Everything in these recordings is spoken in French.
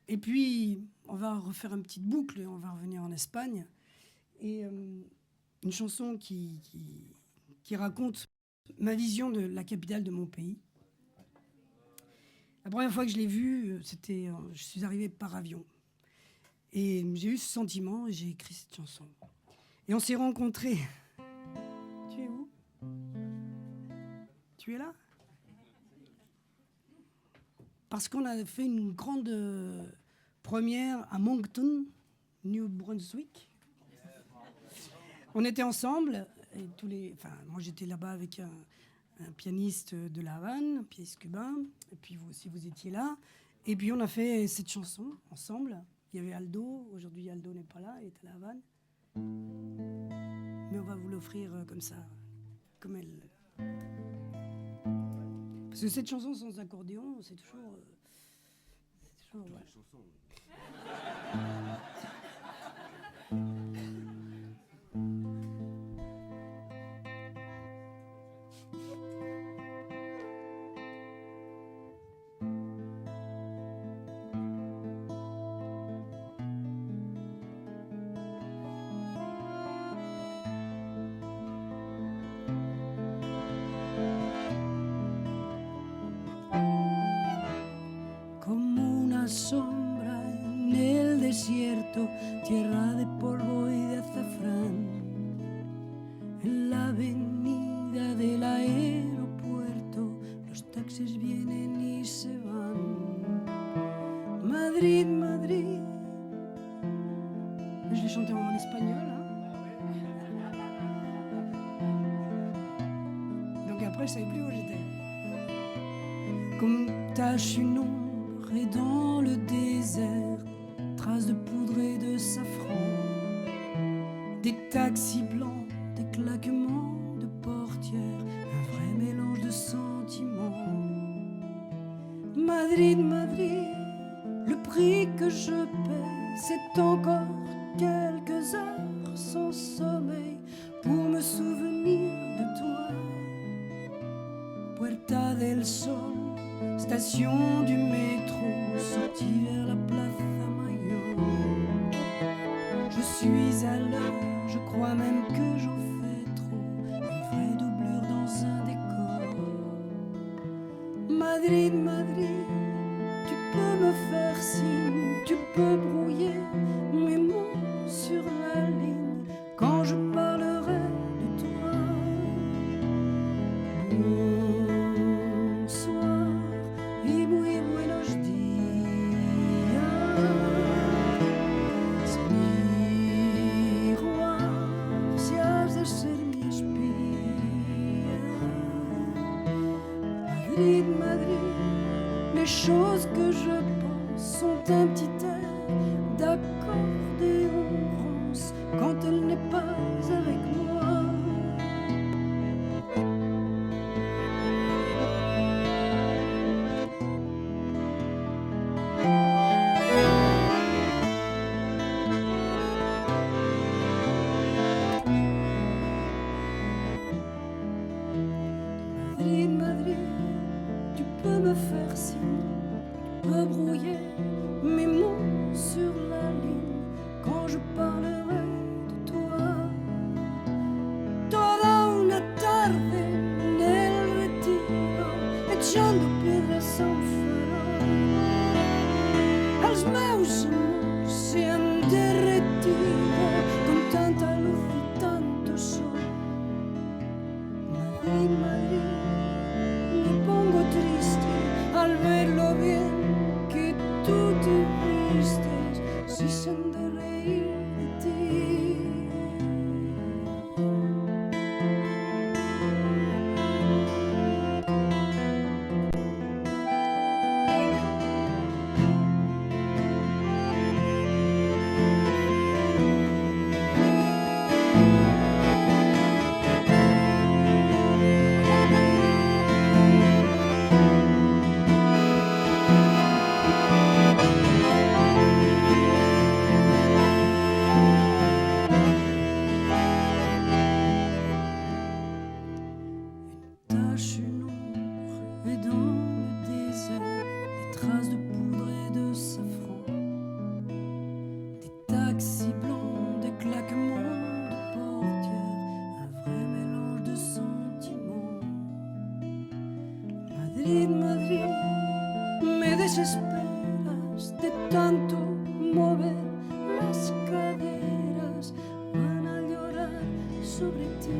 Et puis, on va refaire une petite boucle et on va revenir en Espagne. Et une chanson qui raconte ma vision de la capitale de mon pays. La première fois que je l'ai vue, je suis arrivée par avion. Et j'ai eu ce sentiment et j'ai écrit cette chanson. Et on s'est rencontrés. Tu es où? Tu es là? Parce qu'on a fait une grande première à Moncton, New Brunswick. On était ensemble, et moi j'étais là-bas avec un pianiste de La Havane, un pianiste cubain, et puis vous aussi vous étiez là. Et puis on a fait cette chanson ensemble. Il y avait Aldo, aujourd'hui Aldo n'est pas là, il est à La Havane. Mais on va vous l'offrir comme ça, comme elle. Parce que cette chanson sans accordéon, c'est toujours... ouais. Sombra en el desierto, tierra de polvo y de azafrán, en la avenida del aeropuerto, los taxis vienen y se van. Madrid, Madrid. Je l'ai chanté en espagnol. Hein. Donc après, je savais plus où j'étais. Comme tache une ombre et dans le désert, traces de poudre et de safran, des taxis blancs, des claquements de portières, un vrai mélange de sentiments. Madrid, Madrid, le prix que je paie, c'est encore quelques heures sans sommeil pour me souvenir de toi. Puerta del Sol, station du métro, sortie vers la Plaza Mayor. Je suis à l'heure, je crois même que j'en fais trop, une vraie doublure dans un décor. Madrid, Madrid, tu peux me faire signe, tu peux brouiller mes mots sur la ligne quand je parlerai de toi. Bonsoir y muy buenos días, miroir, si has de ser mi espía. Madrid, Madrid, les choses que je pense sont un petit air d'accordéon rance quand elle n'est pas avec moi. Madrid, Madrid, tu peux me faire signe, tu peux brouiller mes mots sur la ligne quand je parlerai de toi. Toda una tarde en el retiro, echando piedras a un farol. Els meus amors se han derretido con tanta luz y tanto sol. Madrid, Madrid, me pongo triste al ver lo bien que tú te vistes, si se han de reír de ti. desesperas de tanto mover las caderas, van a llorar sobre ti.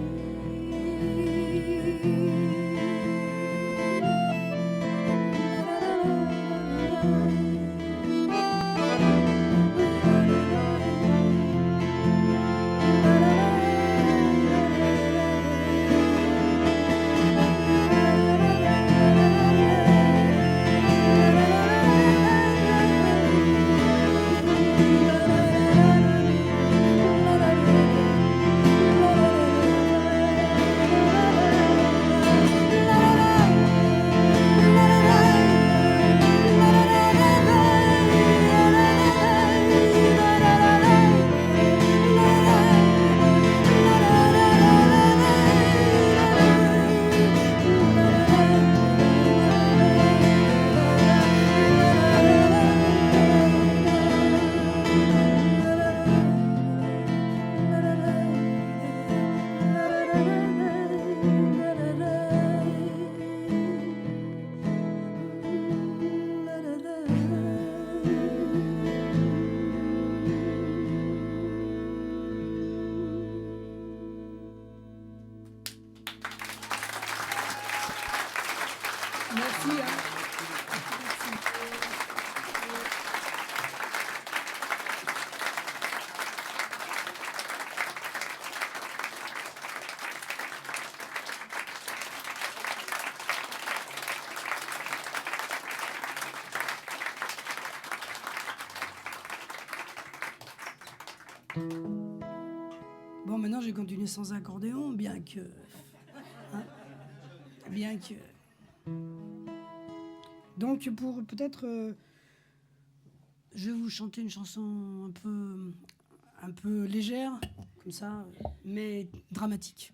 Merci. Hein. Bon, maintenant, j'ai continué sans accordéon, bien que... hein, bien que... Donc, pour peut-être... je vais vous chanter une chanson un peu légère, comme ça, mais dramatique.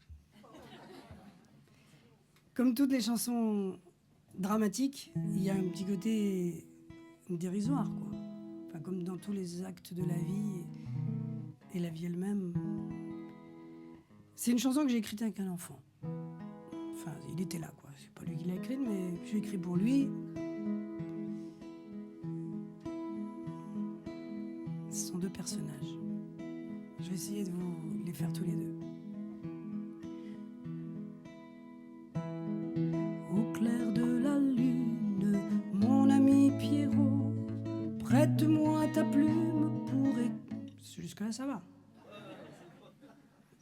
Comme toutes les chansons dramatiques, il y a un petit côté dérisoire, quoi. Enfin, comme dans tous les actes de la vie et la vie elle-même. C'est une chanson que j'ai écrite avec un enfant. Enfin, il était là, quoi. C'est pas lui qui l'a écrite, mais j'ai écrit pour lui. Ce sont deux personnages. Je vais essayer de vous les faire tous les deux. Au clair de la lune, mon ami Pierrot, prête-moi ta plume pour... Jusque-là, ça va.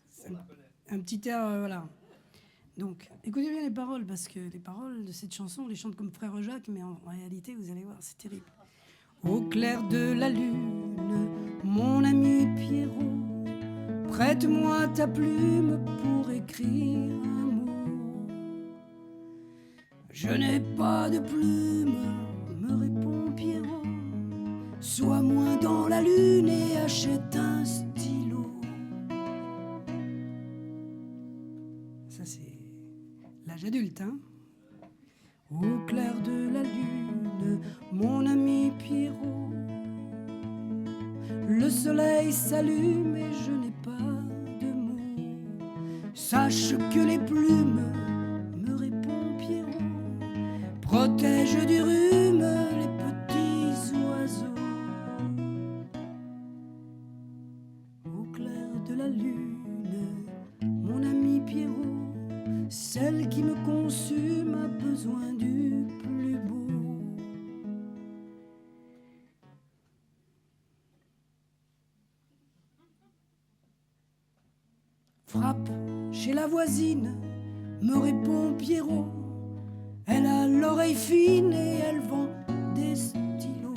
C'est un petit air, voilà. Donc, écoutez bien les paroles, parce que les paroles de cette chanson, on les chante comme Frère Jacques, mais en réalité, vous allez voir, c'est terrible. Au clair de la lune, mon ami Pierrot, prête-moi ta plume pour écrire un mot. Je n'ai pas de plume, me répond Pierrot. Sois moins dans la lune et achète un stylo. Ça, c'est l'âge adulte, hein. Au clair de la lune, mon ami Pierrot, le soleil s'allume et je n'ai pas de mots. Sache que les plumes, me répond Pierrot, protègent du rhume les petits oiseaux. Au clair de la lune, mon ami Pierrot, celle qui me consume a besoin du plus beau. Frappe chez la voisine, me répond Pierrot. Elle a l'oreille fine et elle vend des stylos.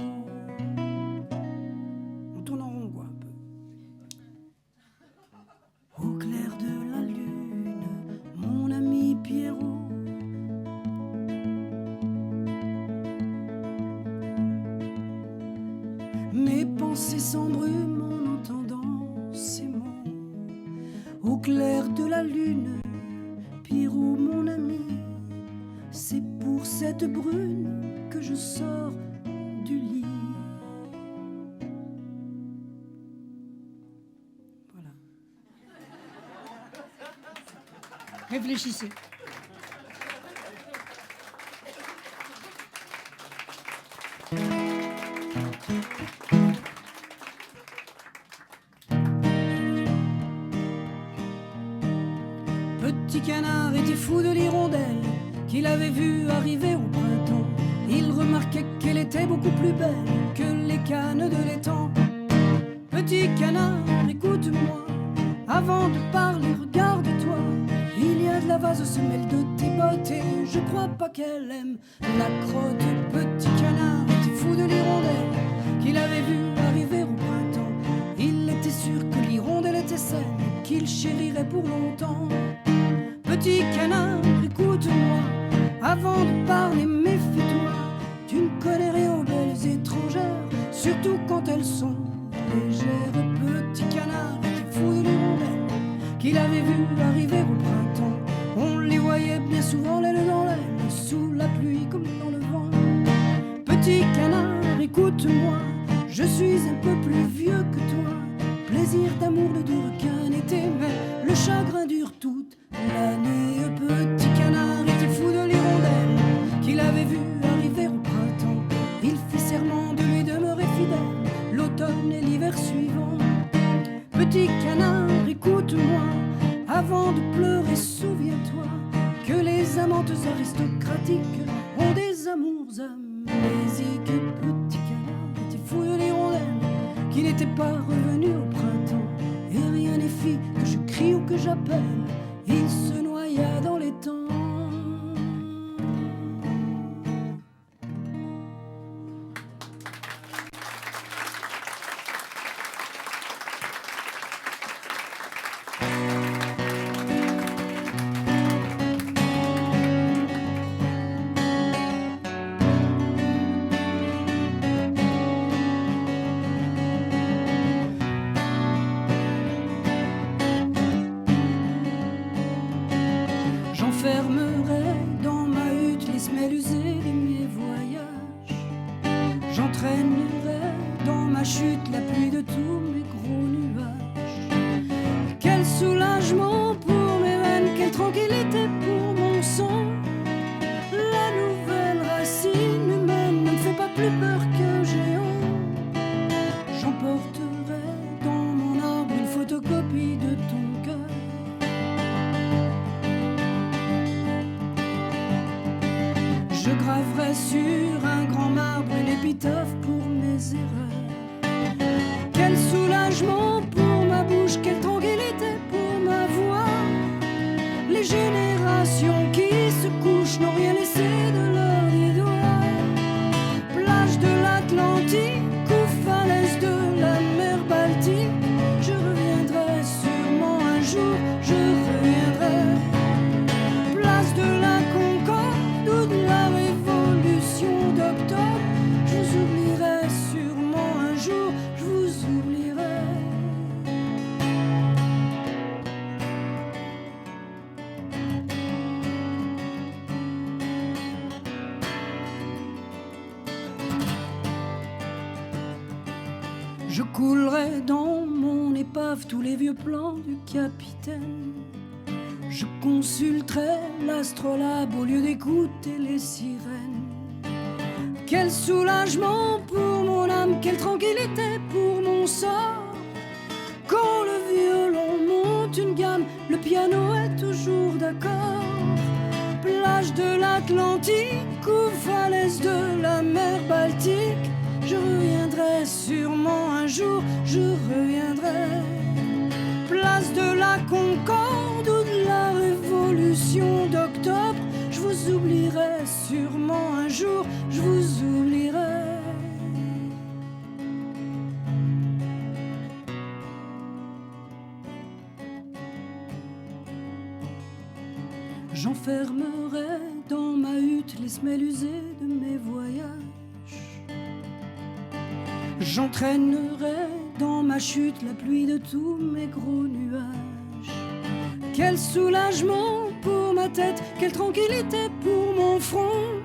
On tourne en rond, quoi, un peu. Au clair de la lune, mon ami Pierrot, mes pensées s'embrument en entendant ces mots. Au clair de la lune, Pierrot mon ami, c'est pour cette brune que je sors du lit. Voilà. Réfléchissez. Petit canard était fou de l'hirondelle qu'il avait vue arriver au printemps. Il remarquait qu'elle était beaucoup plus belle que les cannes de l'étang. Petit canard, écoute-moi, avant de parler, regarde-toi. Il y a de la vase aux semelles de tes bottes et je crois pas qu'elle aime la crotte. Petit canard était fou de l'hirondelle qu'il avait vue arriver au printemps. Il était sûr que l'hirondelle était saine et qu'il chérirait pour longtemps. Petit canard, écoute-moi, avant de parler, méfie-toi. Tu ne connais rien aux belles étrangères, surtout quand elles sont légères. Petit canard était fou de l'hirondelle qu'il avait vu arriver au printemps. On les voyait bien souvent l'aile dans l'aile, sous la pluie comme dans le vent. Petit canard, écoute-moi, je suis un peu plus vieux que toi. Plaisir d'amour ne dure qu'un été, mais le chagrin dure toute l'année. Petit canard était fou de l'hirondelle qu'il avait vu arriver au printemps. Il fit serment de lui demeurer fidèle l'automne et l'hiver suivant. Petit canard, écoute-moi, avant de pleurer, souviens-toi que les amantes aristocratiques ont des amours amnésiques. Petit canard était fou de l'hirondelle qui n'était pas revenu au printemps. Et rien n'est fit que je crie ou que j'appelle, il se noya dans les temps. J'enfermerai dans ma hutte les semelles usées de mes voyages. J'entraînerai dans ma chute la pluie de tous mes gros nuages. Quel soulagement pour mes veines, quelle tranquillité pour mon sang. La nouvelle racine humaine ne me fait pas plus peur qu'un géant. J'emporterai dans mon arbre une photocopie de ton cœur. Je graverai sur un grand marbre une épitaphe pour mes erreurs. Quel soulagement pour ma bouche, quelle tranquillité pour ma voix. Les générations qui se couchent n'ont rien laissé de leurs des doigts. Plage de l'Atlantique ou falaise de la mer Baltique, je reviendrai sûrement un jour, je reviendrai. Place de la Concorde ou de la Révolution d'octobre, je vous oublierai sûrement un jour, je vous oublierai. Je coulerai dans mon épave tous les vieux plans du capitaine. Je consulterai l'astrolabe au lieu d'écouter les sirènes. Quel soulagement pour mon âme, quelle tranquillité pour mon sort. Quand le violon monte une gamme, le piano est toujours d'accord. Plage de l'Atlantique ou falaise de la mer Baltique, je reviendrai sûrement un jour, je reviendrai. Place de la Concorde ou de la Révolution d'octobre, je vous oublierai sûrement un jour, je vous oublierai. J'enfermerai dans ma hutte les semelles usées de mes voyages. J'entraînerai dans ma chute la pluie de tous mes gros nuages. Quel soulagement pour ma tête, quelle tranquillité pour mon front.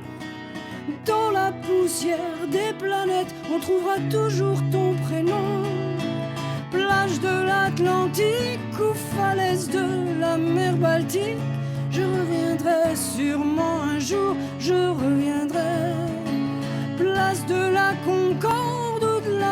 Dans la poussière des planètes, on trouvera toujours ton prénom. Plage de l'Atlantique ou falaise de la mer Baltique, je reviendrai sûrement un jour, je reviendrai. Place de la Concorde ou de la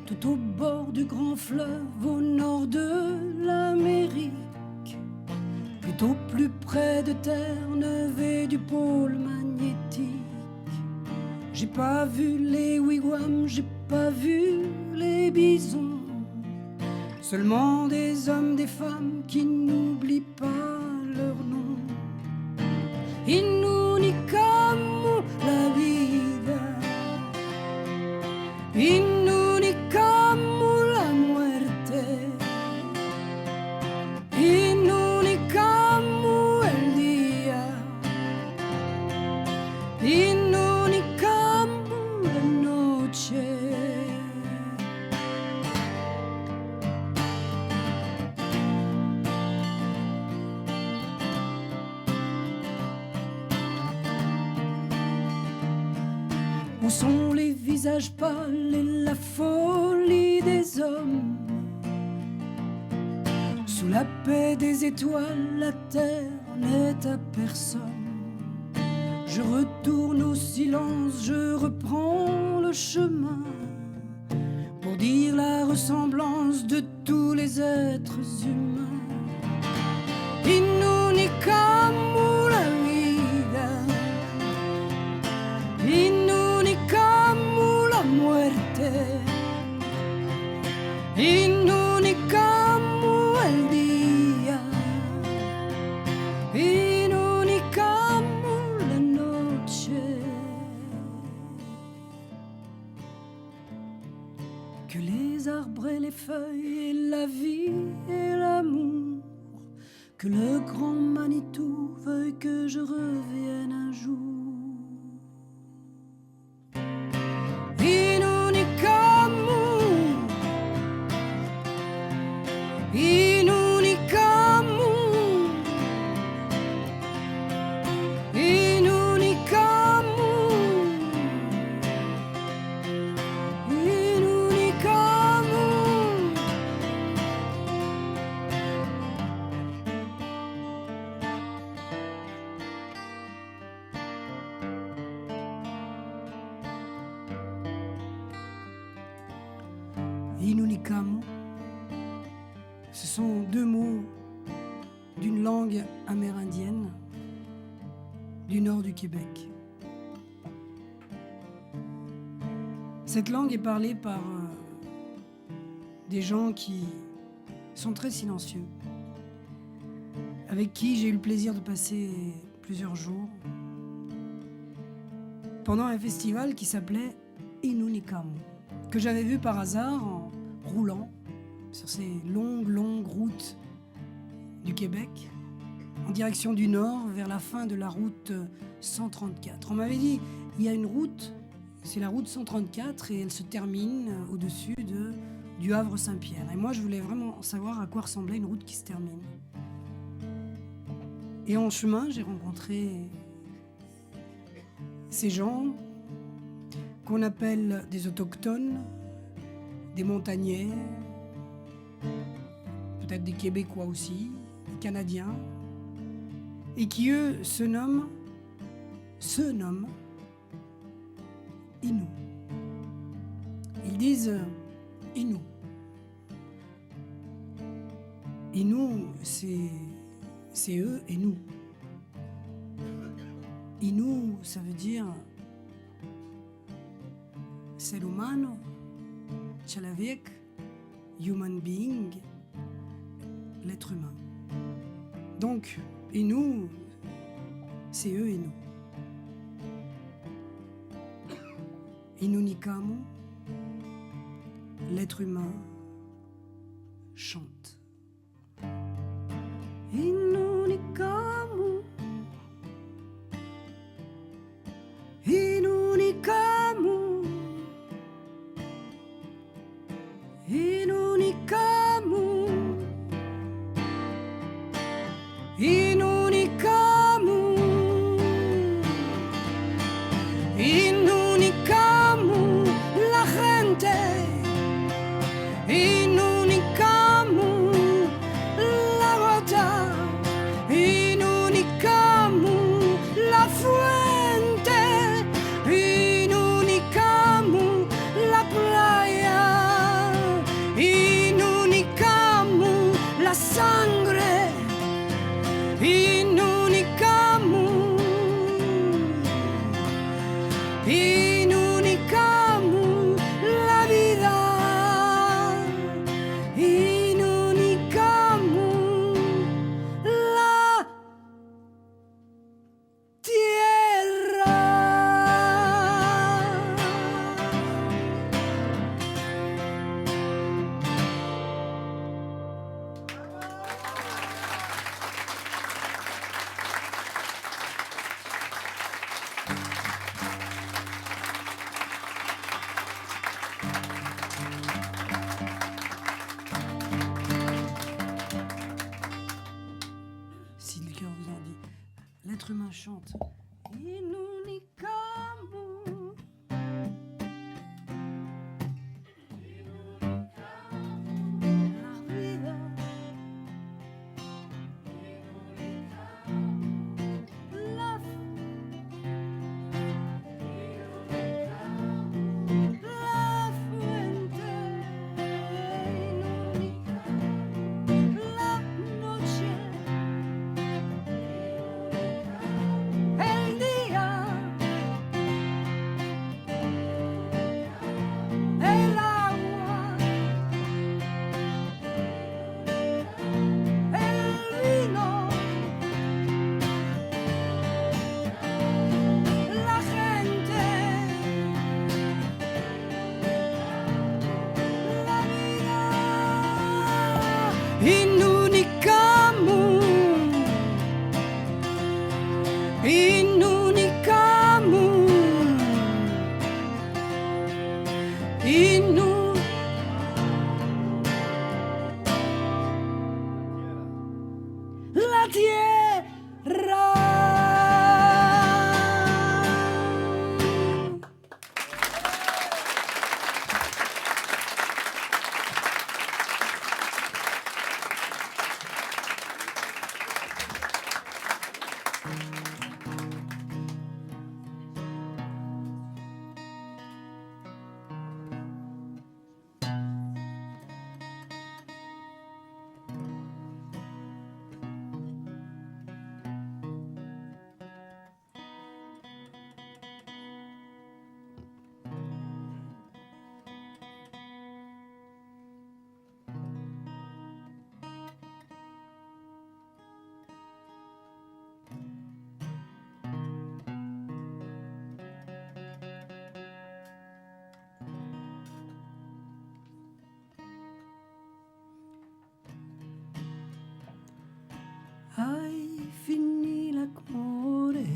Tout au bord du grand fleuve au nord de l'Amérique, plutôt plus près de Terre-Neuve et du pôle magnétique. J'ai pas vu les wigwams, j'ai pas vu les bisons, seulement des hommes, des femmes qui n'oublient pas leur nom. Inunicamu la vida, inunicamu la muerte, inunicamu el día, inunicamu la noche. Où sont les visages pâles et la folie des hommes? Sous la paix des étoiles, la terre n'est à personne. Je retourne au silence, je reprends le chemin pour dire la ressemblance de tous les êtres humains. Inunicamu la vida, inunicamu la muerte, inunicamu el día, inunicamu la noche. Que les arbres et les feuilles et la vie et l'amour, que le grand Manitou veuille que je revienne un jour. Inunicamu, inunicamu, inunicamu, inunicamu. Inunicamu, ce sont deux mots d'une langue amérindienne du nord du Québec. Cette langue est parlée par des gens qui sont très silencieux, avec qui j'ai eu le plaisir de passer plusieurs jours pendant un festival qui s'appelait Inunicamu, que j'avais vu par hasard en roulant sur ces longues routes du Québec en direction du nord vers la fin de la route 134. On m'avait dit, il y a une route, c'est la route 134 et elle se termine au-dessus du Havre-Saint-Pierre. Et moi, je voulais vraiment savoir à quoi ressemblait une route qui se termine. Et en chemin, j'ai rencontré ces gens qu'on appelle des autochtones, des montagnais, peut-être des Québécois aussi, des Canadiens, et qui, eux, se nomment Innu. Ils disent Innu. Innu, c'est eux et nous. Innu, ça veut dire ser humano, человек, human being, l'être humain. Donc, Innu, c'est eux et nous. Inunicamu, l'être humain chante. Inunicamu, inunicamu, inunicamu, inunicamu. l'être humain chante. In un unicamo. La vida. La La fuente. La noche. El día, el agua, el vino, la gente, la vida. In unicamo. In unicamo, in un... La tierra. Hai finì l'amore,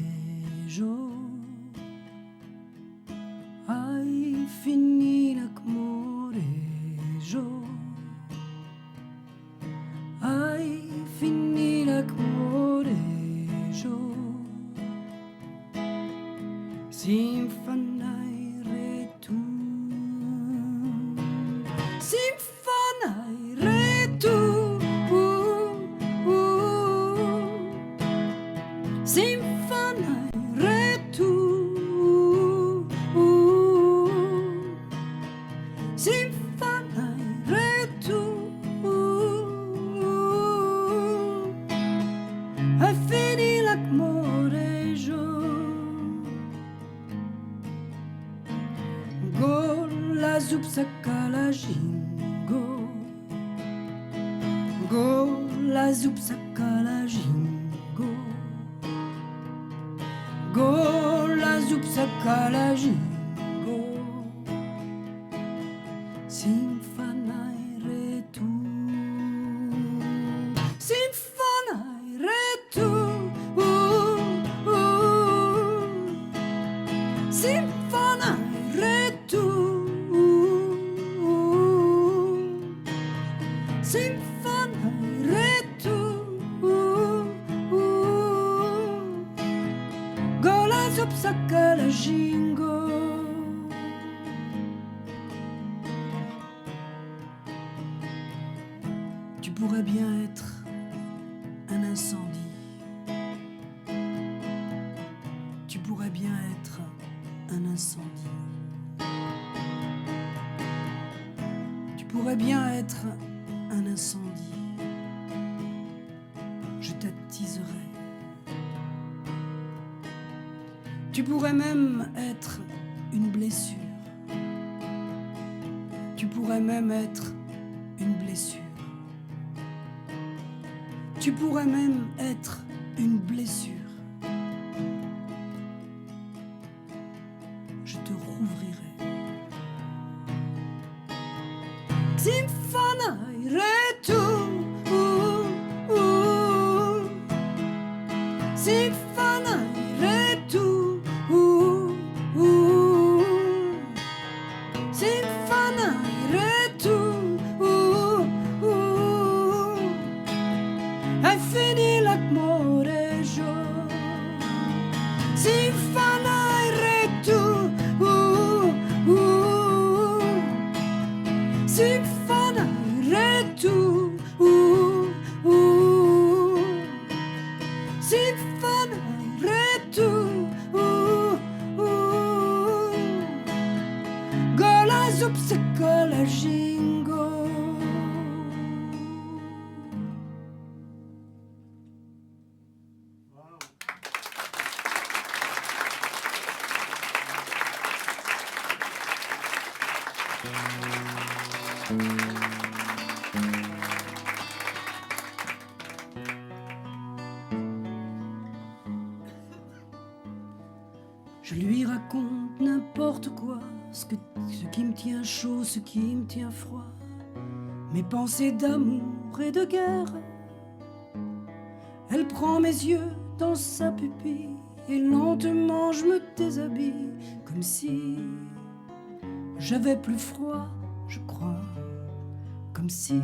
hai finì l'amore, hai finì l'amore, sinfanaire tu, sinfanaire tu. Sinfanaire tu, sinfanaire tu, hai finì l'amore, go la zupsaka la jingo, go la zupsaka la jingo. Go la zupsaka la jingo, sinfanaire tu, sinfanaire tu, sinfanaire tu, sinfanaire tu. Zupsaka la jingo. Tu pourrais bien être un incendie. Tu pourrais bien être un incendie. Tu pourrais bien être un incendie. Je t'attiserai. Tu pourrais même être une blessure. Tu pourrais même être une blessure. Tu pourrais même être une blessure. Je te rouvrirai. Sinfanaire tu, sinfanaire tu. Sinfanaire tu, hai finì l'amore, si fanai tu, si fanai tu, si fanai tu, gola zup se gola jingo. Je lui raconte n'importe quoi, ce qui me tient chaud, ce qui me tient froid, mes pensées d'amour et de guerre. Elle prend mes yeux dans sa pupille et lentement je me déshabille, comme si j'avais plus froid, je crois, comme si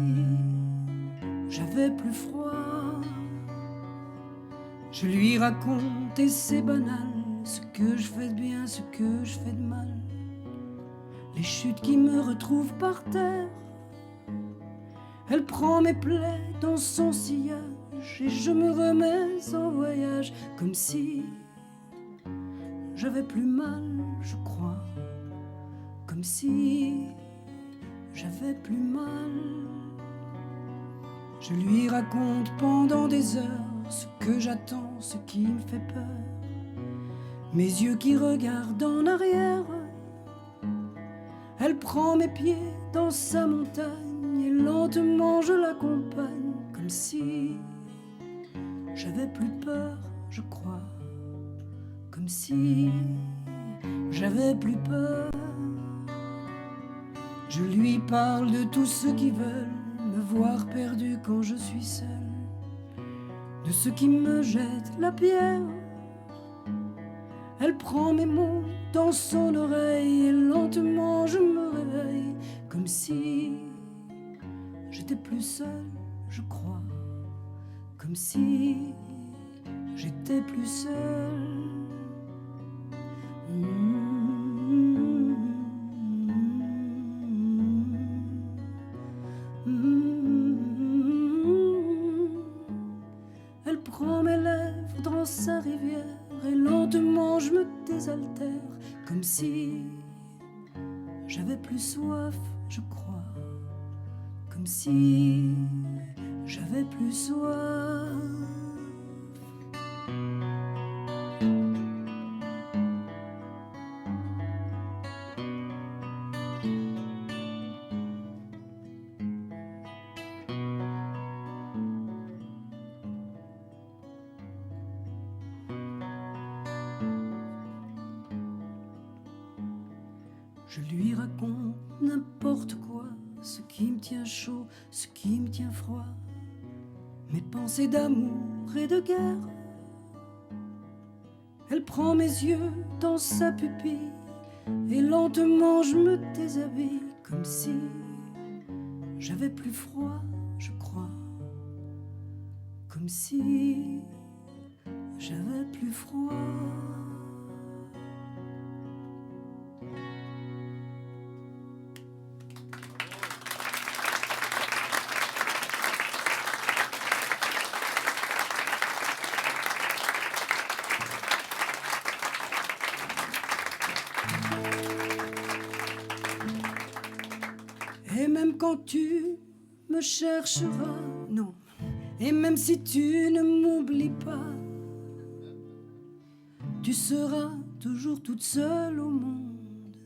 j'avais plus froid. Je lui raconte et c'est banal, ce que je fais de bien, ce que je fais de mal, les chutes qui me retrouvent par terre. Elle prend mes plaies dans son sillage et je me remets en voyage, comme si j'avais plus mal, je crois, comme si j'avais plus mal. Je lui raconte pendant des heures ce que j'attends, ce qui me fait peur, mes yeux qui regardent en arrière. Elle prend mes pieds dans sa montagne et lentement je l'accompagne, comme si j'avais plus peur, je crois, comme si j'avais plus peur. Je lui parle de tous ceux qui veulent me voir perdu quand je suis seul, de ceux qui me jettent la pierre. Elle prend mes mots dans son oreille et lentement je me réveille, comme si j'étais plus seul, je crois, comme si j'étais plus seul. Elle prend mes lèvres dans sa rivière et lentement je me désaltère, comme si j'avais plus soif, je crois, comme si j'avais plus soif. Je lui raconte n'importe quoi, ce qui me tient chaud, ce qui me tient froid, mes pensées d'amour et de guerre. Elle prend mes yeux dans sa pupille et lentement je me déshabille, comme si j'avais plus froid, je crois, comme si j'avais plus froid. Et même quand tu me chercheras, non, et même si tu ne m'oublies pas, tu seras toujours toute seule au monde,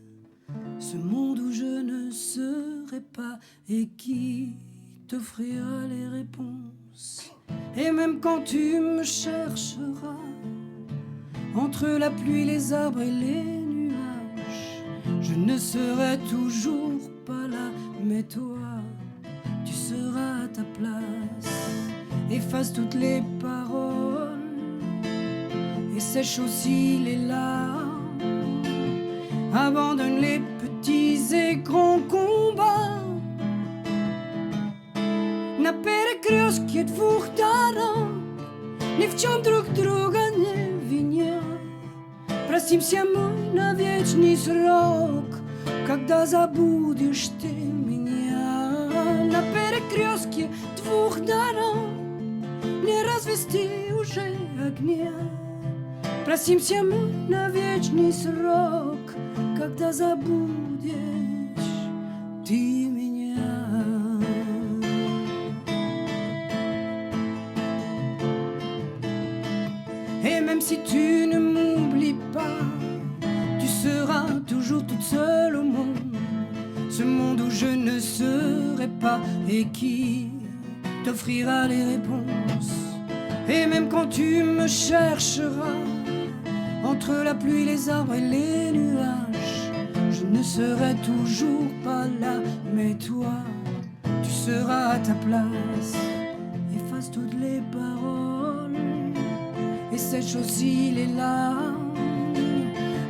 ce monde où je ne serai pas et qui t'offrira les réponses. Et même quand tu me chercheras, entre la pluie, les arbres et les nuages, je ne serai toujours pas là, mais toi, tu seras à ta place. Efface toutes les paroles et sèche aussi les larmes. Abandonne les petits et grands combats. Na перекрестке двух дорог ни в чем друг друга не винят. Простимся мы на вечный срок, когда забудешь ты меня. На перекрестке двух дорог не развести уже огня. Простимся мы на вечный срок, когда забудешь ты меня. Et même si tu ne m'oublies pas, tu seras toujours toute seule au monde. Ce monde où je ne serai pas et qui t'offrira les réponses. Et même quand tu me chercheras entre la pluie, les arbres et les nuages, je ne serai toujours pas là, mais toi, tu seras à ta place. Efface toutes les paroles et sèche aussi les larmes.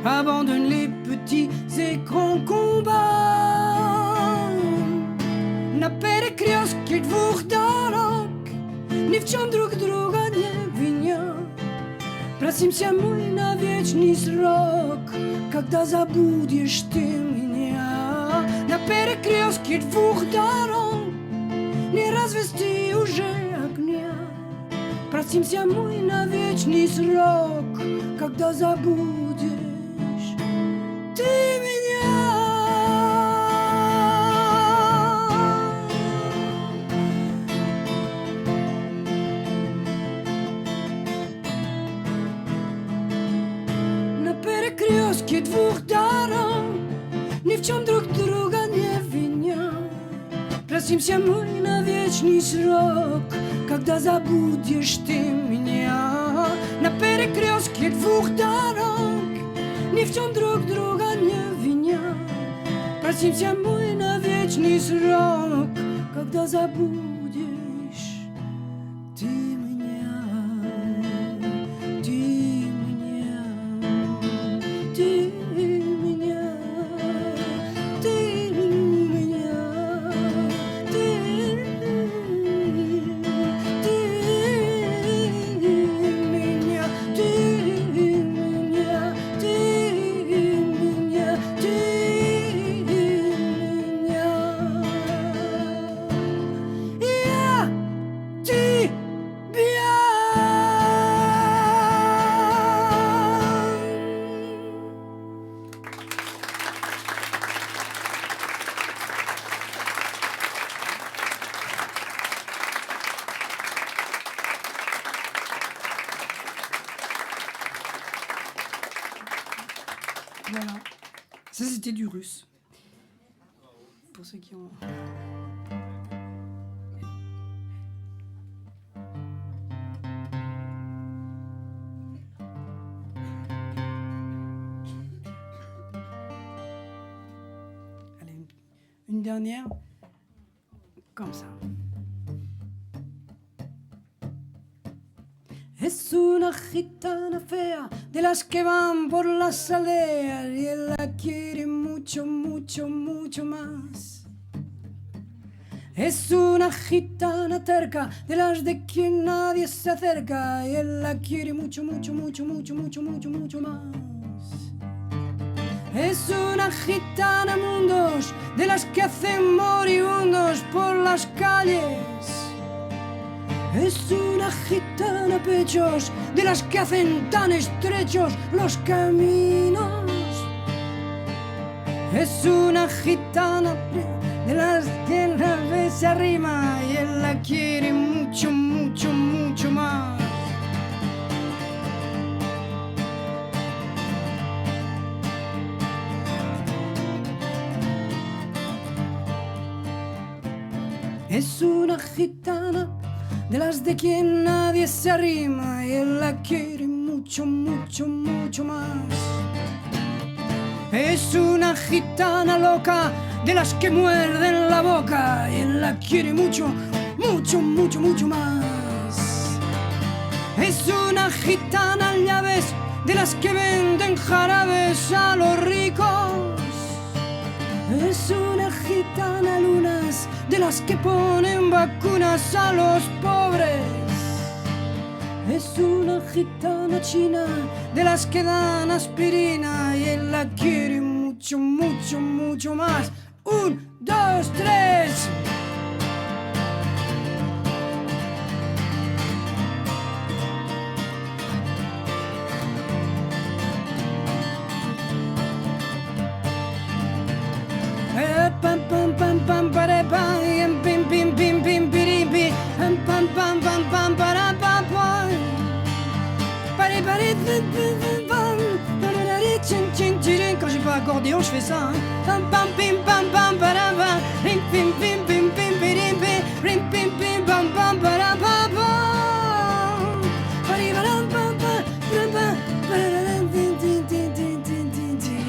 Abandonne les petits et grands combats. Na перекрестке двух дорог ни в чем друг друга не виня. Простимся мы на вечный срок, когда забудешь ты меня. На перекрестке двух дорог не развести уже огня. Простимся мы на вечный срок, когда забудешь ты меня. На перекрестке двух дорог ни в чем друг друга не виня. Простимся мы на вечный срок, когда забудешь ты меня. На перекрестке двух дорог ни в чем друг друга не виня. Простимся мы на вечный срок, когда забудешь ты меня. Ты меня. Ты меня. Ты меня. Ты меня. Ты меня. Ты меня. Ты меня. Я тебя. Voilà. Ça, c'était du russe. Pour ceux qui ont... Allez, une dernière. Comme ça. Es una gitana fea de las que van por las aldeas y él la quiere mucho, mucho, mucho más. Es una gitana terca de las de quien nadie se acerca y él la quiere mucho, mucho, mucho, mucho, mucho, mucho, mucho más. Es una gitana mundos de las que hacen moribundos por las calles. Es una gitana pechos de las que hacen tan estrechos los caminos. Es una gitana de las que una vez se arrima y él la quiere mucho, mucho, mucho más. Es una gitana de las de quien nadie se arrima y él la quiere mucho, mucho, mucho más. Es una gitana loca de las que muerden la boca y él la quiere mucho, mucho, mucho, mucho más. Es una gitana, ya ves, de las que venden jarabes a los ricos. Es una gitana lunas de las que ponen vacunas a los pobres. Es una gitana china de las que dan aspirina y él la quiere mucho, mucho, mucho más. 1, 2, 3. Pam pam pam pam pare pam pim pim pim pim pirim pim pam pam pam pam para pam pam pare pare pam pam chin chin chin. Quand j'ai pas accordéon, je fais ça. Pam pam pim pam pam para pam pim pim pim pim pim pirim pim pim pim pam pam para pam pam pare pam pam pam pam.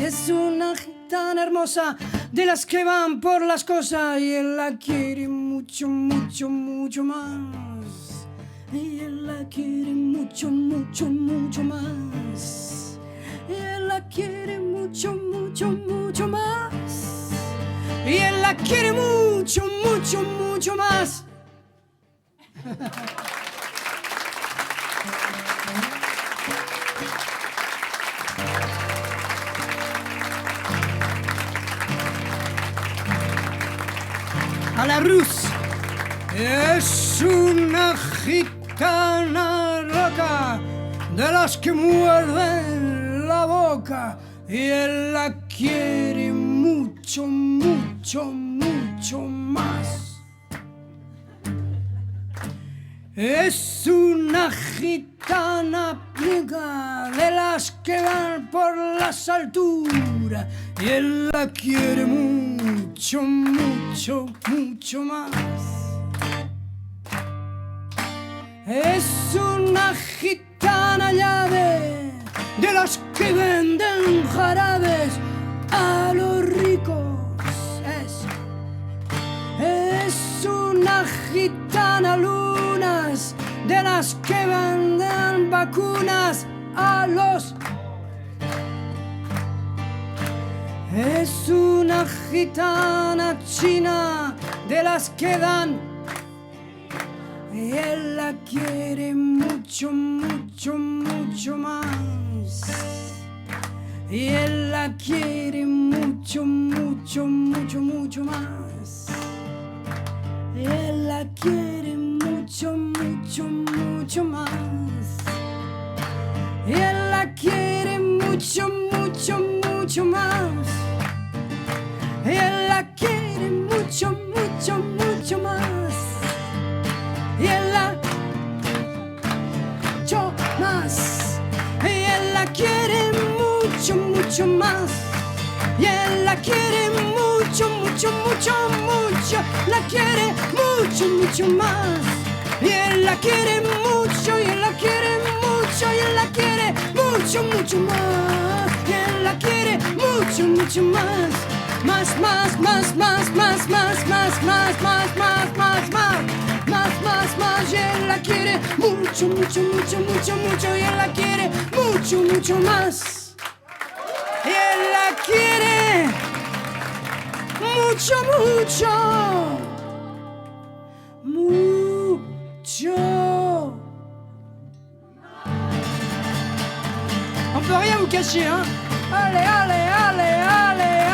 Es una gitana hermosa de las que van por las cosas y él la quiere mucho, mucho, mucho más. Y él la quiere mucho, mucho, mucho más. Y él la quiere mucho, mucho, mucho más. Y él la quiere mucho, mucho, mucho más. A la Rus. Es una gitana loca de las que muerden la boca y él la quiere mucho, mucho, mucho más. Es una gitana pliega de las que van por las alturas y él la quiere mucho, mucho, mucho más. Es una gitana llave de las que venden jarabes a los ricos. Es una gitana lunas de las que venden vacunas a los. Es una gitana china de las que dan. Y él la quiere mucho, mucho, mucho más. Y él la quiere mucho, mucho, mucho, mucho más. Y él la quiere mucho, mucho, mucho más. Y él la quiere mucho, mucho, mucho más. Y él la quiere mucho, mucho, mucho más. Y él la mucho más. Y él la quiere mucho, mucho más. Y él la quiere mucho, mucho, mucho, mucho. La quiere mucho, mucho más. Y él la quiere mucho, y él la quiere mucho, y él la quiere mucho, mucho más. Y él la quiere mucho, mucho más. Más, más, más, más, más, más, más, más, más, más, más, más. Más, más, más, y él la quiere mucho, mucho, mucho, mucho, mucho, y él la quiere mucho, mucho más. Y él la quiere mucho, mucho, mucho. On peut rien vous cacher, hein? Allez, allez, allez, allez, allez.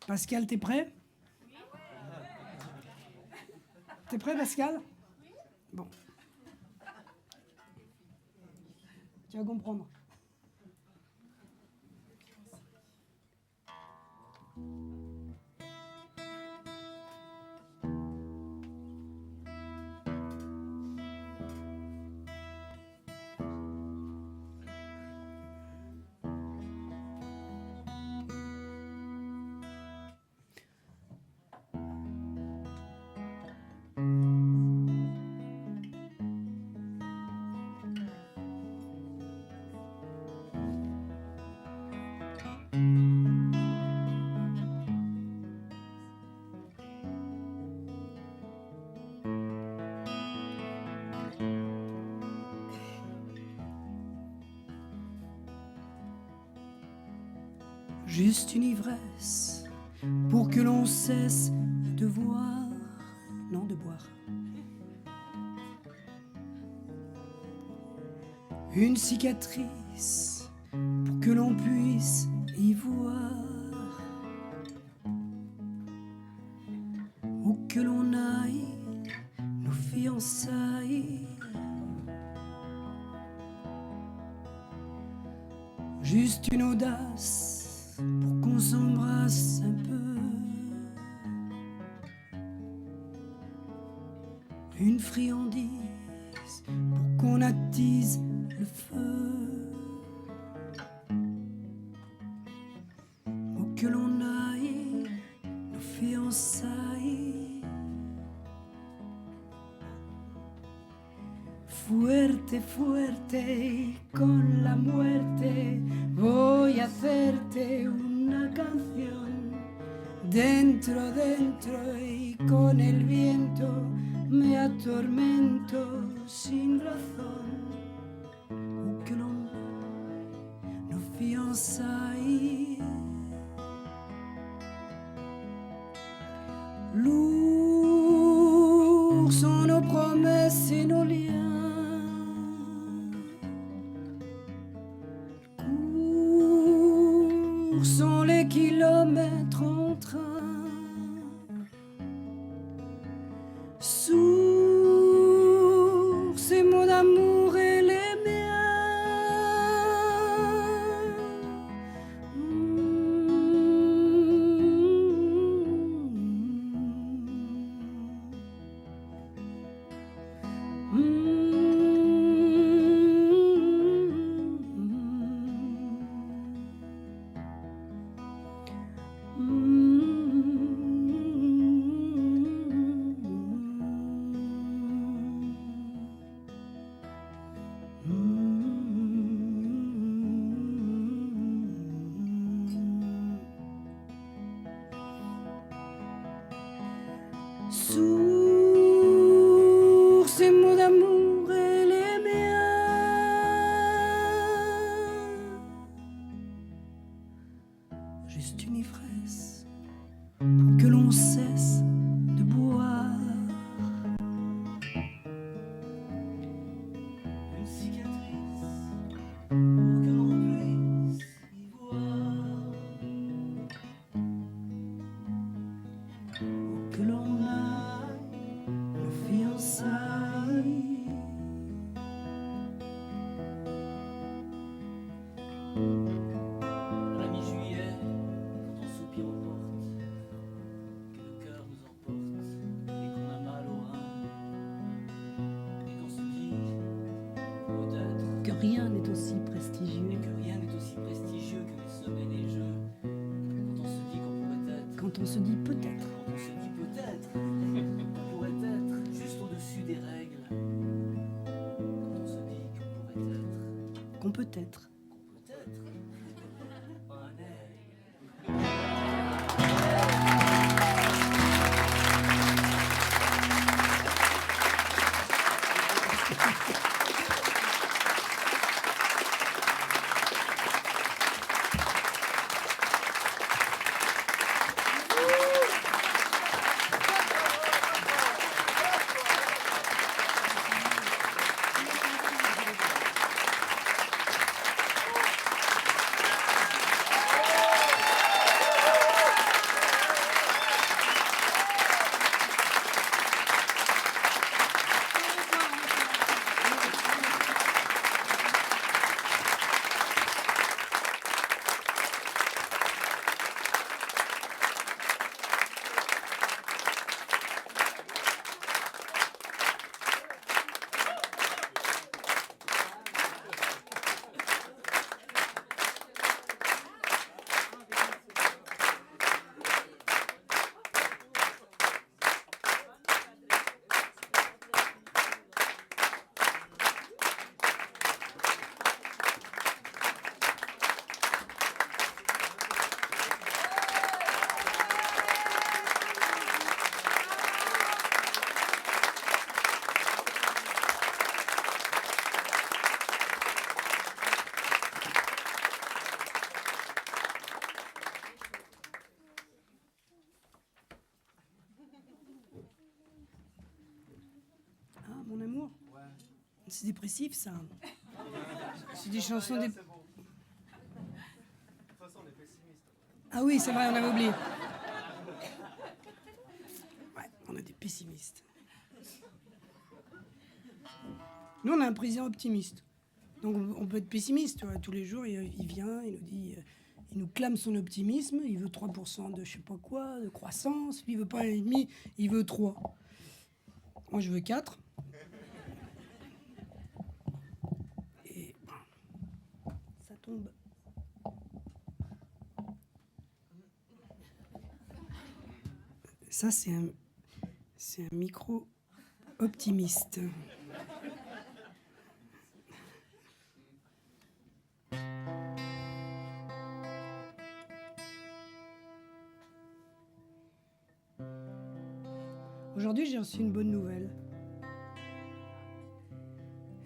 Pascal, t'es prêt? T'es prêt, Pascal? Bon. Tu vas comprendre. juste une ivresse pour que l'on cesse de voir, non de boire. Une cicatrice pour que l'on puisse y voir, où que l'on aille, nos fiançailles. Juste une audace pour qu'on s'embrasse un peu. Une friandise pour qu'on attise le feu. Où que l'on aille, nos fiançailles. Fuerte, fuerte, con la muerte voy a hacerte una canción. Dentro, dentro y con el viento me atormento sin razón. Où que l'on aille, nos fiançailles. Lourds sont nos promesses et nos liens. Courts sont les kilomètres en train. Sourds ces mots d'amour et les Sourds ces mots d'amour et les miens. Juste une ivresse pour que l'on cesse de boire. Une cicatrice pour que l'on puisse y voir. Où que l'on aille, nos fiançailles. À la mi-juillet, quand on soupire aux portes, que le cœur nous emporte et qu'on a mal au rein, et qu'on se dit peut-être Que rien n'est aussi prestigieux et que rien n'est aussi prestigieux que les sommets et les jeux. Quand on se dit qu'on pourrait être, quand on se dit peut-être. quand on se dit peut-être, qu'on pourrait être juste au-dessus des règles. Quand on se dit qu'on pourrait être, Qu'on peut être. qu'on peut être un aigle. C'est dépressif, ça. C'est des chansons... C'est beau. De toute façon, on est pessimiste. Ah oui, c'est vrai, on avait oublié. Ouais, on a des pessimistes. Nous, on a un président optimiste. Donc, on peut être pessimiste. Tu vois. Tous les jours, il vient, il nous dit... Il nous clame son optimisme. Il veut 3% de je sais pas quoi, de croissance. Puis il veut pas 1,5, il veut 3. Moi, je veux 4. Et ça tombe. Ça, c'est un micro optimiste. Aujourd'hui, j'ai reçu une bonne nouvelle.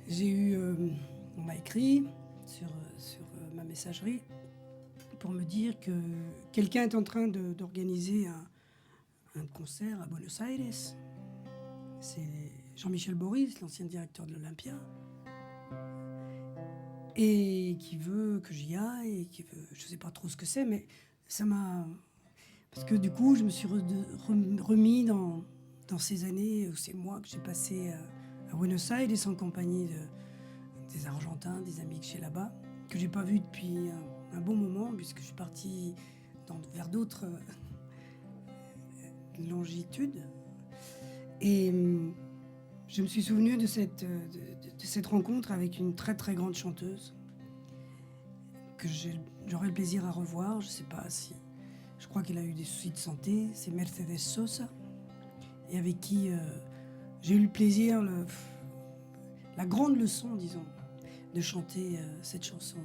J'ai eu... on m'a écrit sur ma messagerie pour me dire que quelqu'un est en train d'organiser un concert à Buenos Aires. C'est Jean-Michel Boris, l'ancien directeur de l'Olympia, et qui veut que j'y aille, et qui veut, je sais pas trop ce que c'est, mais ça m'a... Parce que du coup, je me suis remis dans ces années, ou ces mois que j'ai passés à Buenos Aires en compagnie des Argentins, des amis que j'ai là-bas, que j'ai pas vus depuis un bon moment, puisque je suis partie vers d'autres longitudes. Et je me suis souvenu de cette rencontre avec une très très grande chanteuse que j'aurai le plaisir à revoir. Je sais pas si... Je crois qu'elle a eu des soucis de santé. C'est Mercedes Sosa, et avec qui j'ai eu le plaisir, la grande leçon, disons, de chanter cette chanson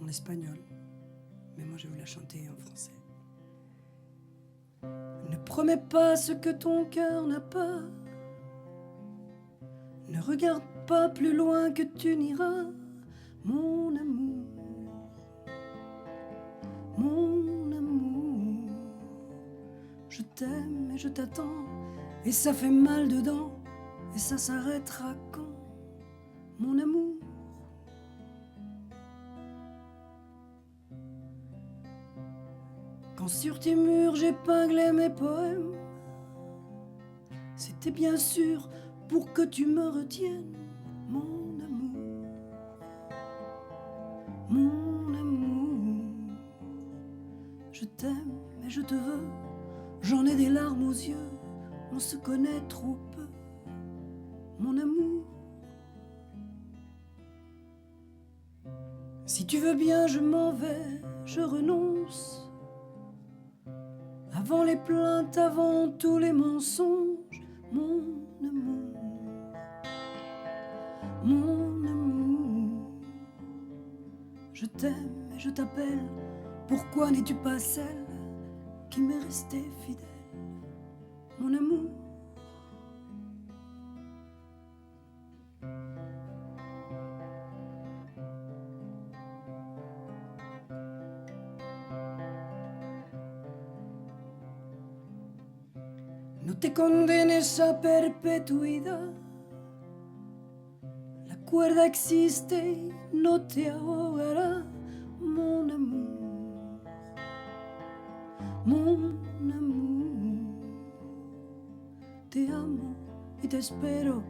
en espagnol. Mais moi, je vais vous la chanter en français. Ne promets pas ce que ton cœur n'a pas. Ne regarde pas plus loin que tu n'iras, mon amour. Mon amour, je t'aime et je t'attends, et ça fait mal dedans, et ça s'arrêtera quand, mon amour? Quand sur tes murs j'épinglais mes poèmes, c'était bien sûr pour que tu me retiennes, mon amour, mon amour. Je t'aime et je te veux, j'en ai des larmes aux yeux, on se connaît trop peu, mon amour. Si tu veux bien, je m'en vais, je renonce. Avant les plaintes, avant tous les mensonges, mon amour, mon amour. Je t'aime et je t'appelle. Pourquoi n'es-tu pas celle qui m'est restée fidèle, mon amour? No te condenes a perpetuidad. La cuerda existe y no te ahogará, mon amour. Mon amour, te amo y te espero,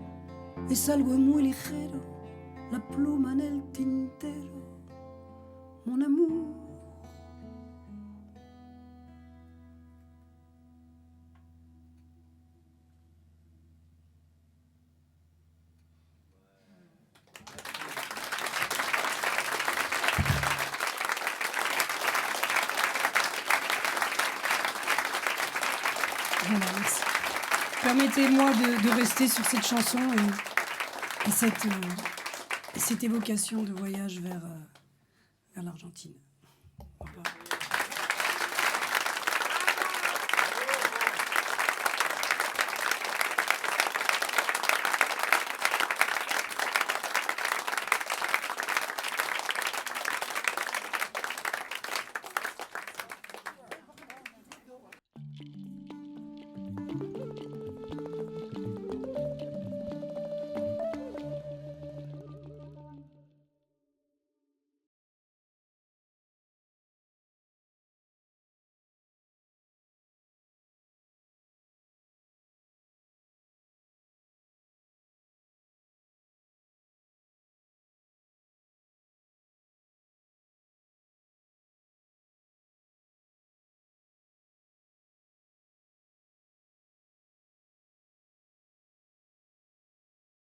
es algo muy ligero, la pluma en el tintero, mon amour. Voilà, merci. Permettez-moi de rester sur cette chanson et cette évocation de voyage vers l'Argentine. Au revoir.